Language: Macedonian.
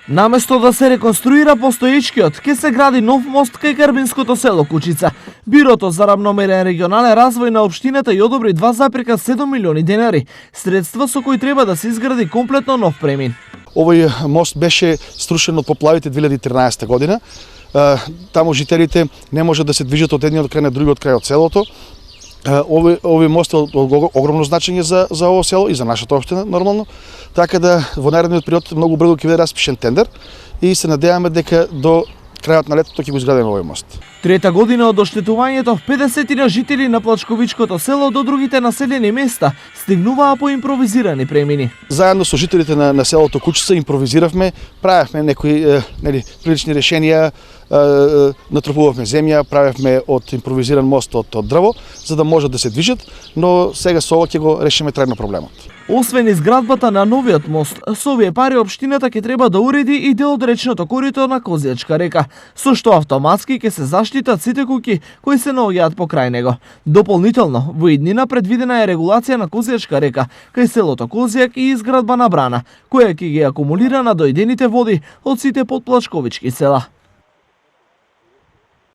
Наместо да се реконструира постоечкиот, ќе се гради нов мост кај Карбинското село Кучица. Бирото за равномерен регионален развој на општината ја одобри 2,7 милиони денари, средства со кои треба да се изгради комплетно нов премин. Овој мост беше струшен од поплавите 2013 година. Таму жителите не можат да се движат од едниот крај на другиот крај од селото. Овој мост е од огромно значење за ово село и за нашата општина нормално, така да во наредниот период многу брзо ќе биде распишен тендер и се надеваме дека до крајот на летото ќе го изградиме овој мост. Трета година од оштетувањето, 50 жители на Плачковичкото село до другите населени места стигнуваа по импровизирани премини. Заедно со жителите на селото Кучица импровизиравме, правевме некои прилични решенија, натрупувавме земја, правевме од импровизиран мост од дрво, за да можат да се движат, но сега со ова ќе го решиме трајно проблемот. Освен изградбата на новиот мост, со овие пари општината ќе треба да уреди и дел од речното корито на Козијачка река, со што автоматски ќе се заштитат сите куќи кои се наоѓаат покрај него. Дополнително, во иднина предвидена е регулација на Козијачка река кај селото Козијак и изградба на брана, која ќе ги акумулира надојдените води од сите подплачковички села.